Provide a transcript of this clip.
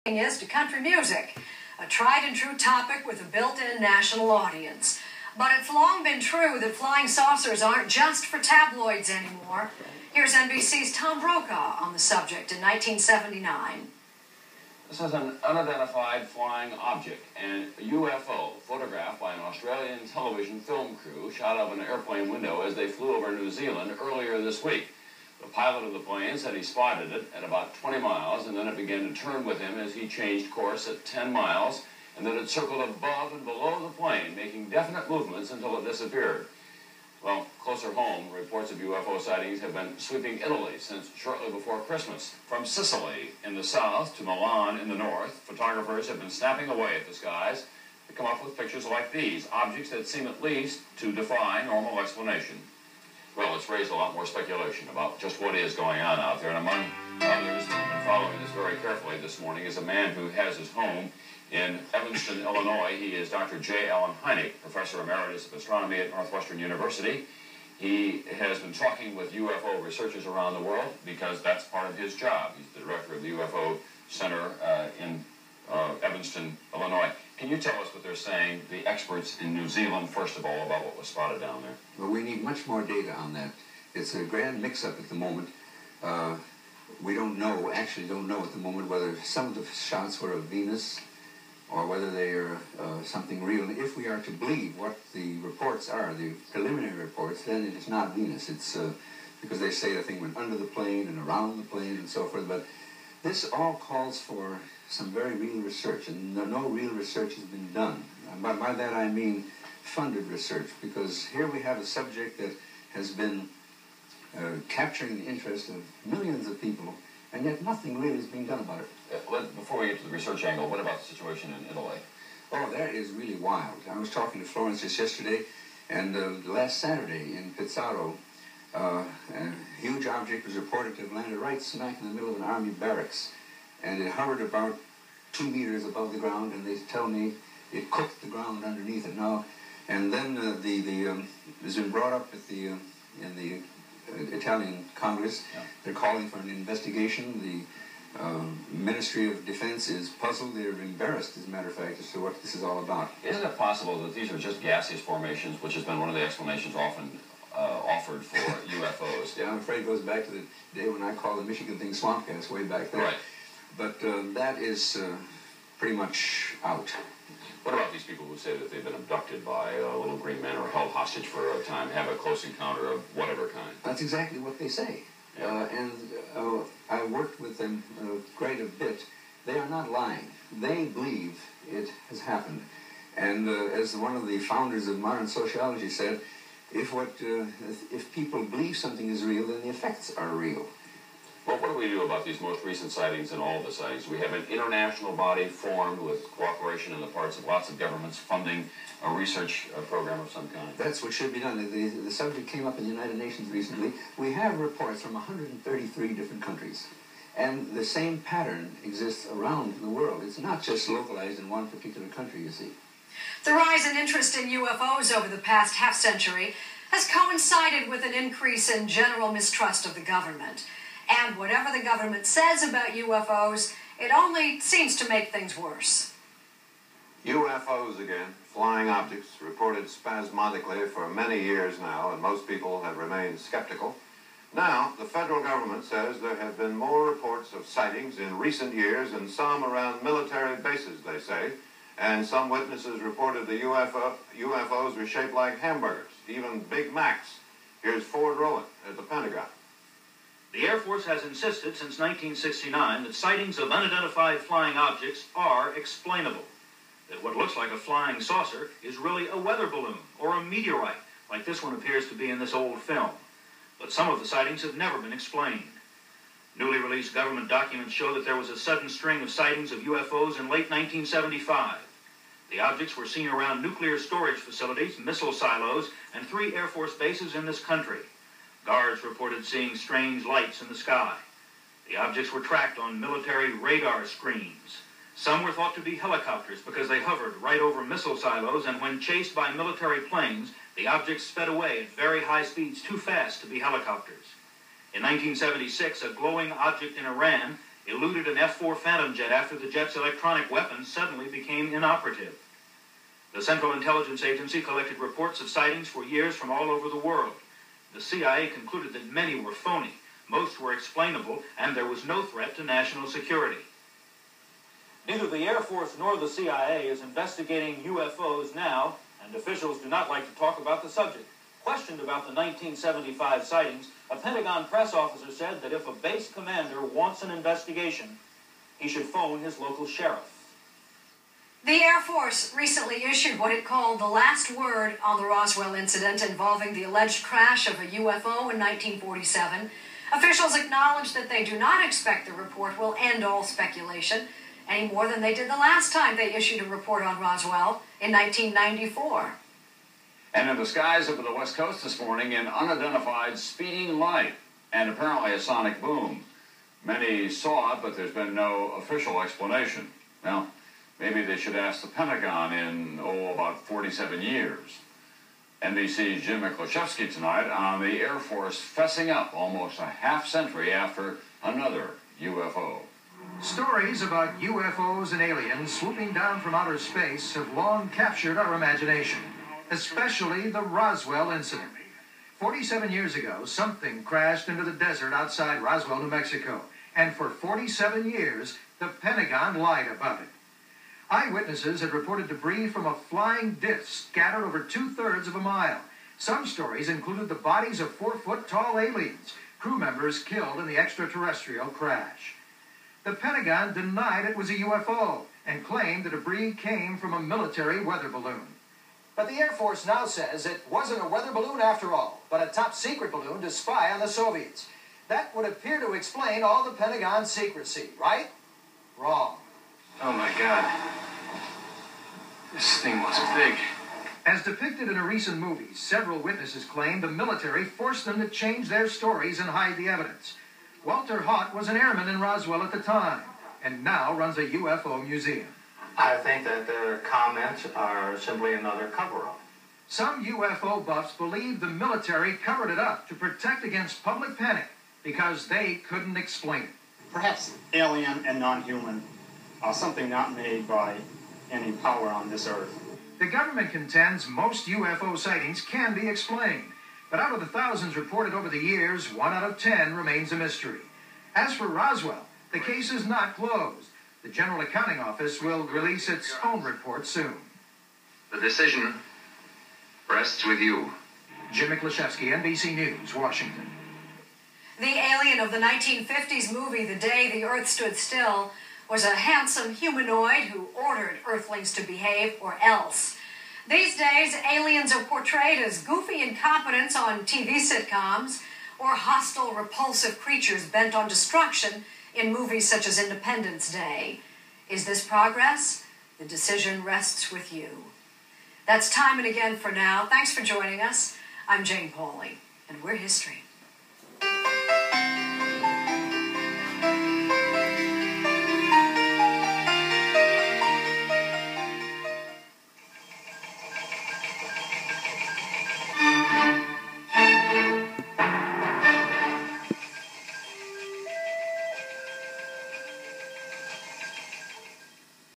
Is to country music, a tried and true topic with a built-in national audience. But it's long been true that flying saucers aren't just for tabloids anymore. Here's NBC's Tom Brokaw on the subject in 1979. This is an unidentified flying object, an UFO, photographed by an Australian television film crew shot out of an airplane window as they flew over New Zealand earlier this week. The pilot of the plane said he spotted it at about 20 miles, and then it began to turn with him as he changed course at 10 miles, and then it circled above and below the plane, making definite movements until it disappeared. Well, closer home, reports of UFO sightings have been sweeping Italy since shortly before Christmas. From Sicily in the south to Milan in the north, photographers have been snapping away at the skies to come up with pictures like these, objects that seem at least to defy normal explanation. Well, it's raised a lot more speculation about just what is going on out there, and among others who have been following this very carefully this morning is a man who has his home in Evanston, Illinois. He is Dr. J. Allen Hynek, Professor Emeritus of Astronomy at Northwestern University. He has been talking with UFO researchers around the world because that's part of his job. He's the director of the UFO Center in Evanston, Illinois. Can you tell us what they're saying, the experts in New Zealand, first of all, about what was spotted down there? Well, we need much more data on that. It's a grand mix-up at the moment. We don't know at the moment whether some of the shots were of Venus or whether they are something real. If we are to believe what the reports are, the preliminary reports, then it is not Venus. It's because they say the thing went under the plane and around the plane and so forth. But this all calls for some very real research, and no real research has been done. And by that I mean funded research, because here we have a subject that has been capturing the interest of millions of people, and yet nothing really is being done about it. Before we get to the research angle, what about the situation in Italy? Oh, that is really wild. I was talking to Florence just yesterday, and last Saturday in Pizzaro, a huge object was reported to have landed right smack in the middle of an army barracks, and it hovered about 2 meters above the ground, and they tell me it cooked the ground underneath it now. And then it's been brought up at in the Italian Congress. Yeah. They're calling for an investigation. The Ministry of Defense is puzzled. They're embarrassed, as a matter of fact, as to what this is all about. Isn't it possible that these are just gaseous formations, which has been one of the explanations often offered for UFOs? Yeah, I'm afraid it goes back to the day when I called the Michigan thing swamp gas way back there. Right. But that is pretty much out. What about these people who say that they've been abducted by little green men or held hostage for a time, have a close encounter of whatever kind? That's exactly what they say. Yeah. I worked with them quite a bit. They are not lying. They believe it has happened. And as one of the founders of modern sociology said, if people believe something is real, then the effects are real. Well, what do we do about these most recent sightings and all of the sightings? We have an international body formed with cooperation on the parts of lots of governments funding a research program of some kind. That's what should be done. The subject came up in the United Nations recently. We have reports from 133 different countries. And the same pattern exists around the world. It's not just localized in one particular country, you see. The rise in interest in UFOs over the past half-century has coincided with an increase in general mistrust of the government. And whatever the government says about UFOs, it only seems to make things worse. UFOs again, flying objects reported spasmodically for many years now, and most people have remained skeptical. Now, the federal government says there have been more reports of sightings in recent years, and some around military bases, they say. And some witnesses reported the UFOs were shaped like hamburgers, even Big Macs. Here's Ford Rowland at the Pentagon. The Air Force has insisted since 1969 that sightings of unidentified flying objects are explainable. That what looks like a flying saucer is really a weather balloon or a meteorite, like this one appears to be in this old film. But some of the sightings have never been explained. Newly released government documents show that there was a sudden string of sightings of UFOs in late 1975. The objects were seen around nuclear storage facilities, missile silos, and 3 Air Force bases in this country. Guards reported seeing strange lights in the sky. The objects were tracked on military radar screens. Some were thought to be helicopters because they hovered right over missile silos, and when chased by military planes, the objects sped away at very high speeds, too fast to be helicopters. In 1976, a glowing object in Iran eluded an F-4 Phantom jet after the jet's electronic weapons suddenly became inoperative. The Central Intelligence Agency collected reports of sightings for years from all over the world. The CIA concluded that many were phony, most were explainable, and there was no threat to national security. Neither the Air Force nor the CIA is investigating UFOs now, and officials do not like to talk about the subject. Questioned about the 1975 sightings, a Pentagon press officer said that if a base commander wants an investigation, he should phone his local sheriff. The Air Force recently issued what it called the last word on the Roswell incident involving the alleged crash of a UFO in 1947. Officials acknowledged that they do not expect the report will end all speculation any more than they did the last time they issued a report on Roswell in 1994. And in the skies over the West Coast this morning, an unidentified speeding light and apparently a sonic boom. Many saw it, but there's been no official explanation. Now, maybe they should ask the Pentagon in, about 47 years. NBC's Jim McLashevsky tonight on the Air Force fessing up almost a half-century after another UFO. Stories about UFOs and aliens swooping down from outer space have long captured our imagination, especially the Roswell incident. 47 years ago, something crashed into the desert outside Roswell, New Mexico, and for 47 years, the Pentagon lied about it. Eyewitnesses had reported debris from a flying disc scattered over 2/3 of a mile. Some stories included the bodies of 4-foot-tall aliens, crew members killed in the extraterrestrial crash. The Pentagon denied it was a UFO and claimed the debris came from a military weather balloon. But the Air Force now says it wasn't a weather balloon after all, but a top-secret balloon to spy on the Soviets. That would appear to explain all the Pentagon's secrecy, right? Wrong. Oh my God. This thing was big. As depicted in a recent movie, several witnesses claim the military forced them to change their stories and hide the evidence. Walter Haut was an airman in Roswell at the time, and now runs a UFO museum. I think that their comments are simply another cover-up. Some UFO buffs believe the military covered it up to protect against public panic because they couldn't explain it. Perhaps alien and non-human, something not made by any power on this earth. The government contends most UFO sightings can be explained, but out of the thousands reported over the years, 1 out of 10 remains a mystery. As for Roswell, the case is not closed. The General Accounting Office will release its own report soon. The decision rests with you. Jim McLashevsky, NBC News, Washington. The alien of the 1950s movie The Day the Earth Stood Still was a handsome humanoid who ordered Earthlings to behave or else. These days, aliens are portrayed as goofy incompetents on TV sitcoms or hostile, repulsive creatures bent on destruction in movies such as Independence Day. Is this progress? The decision rests with you. That's time and again for now. Thanks for joining us. I'm Jane Pauley, and we're history.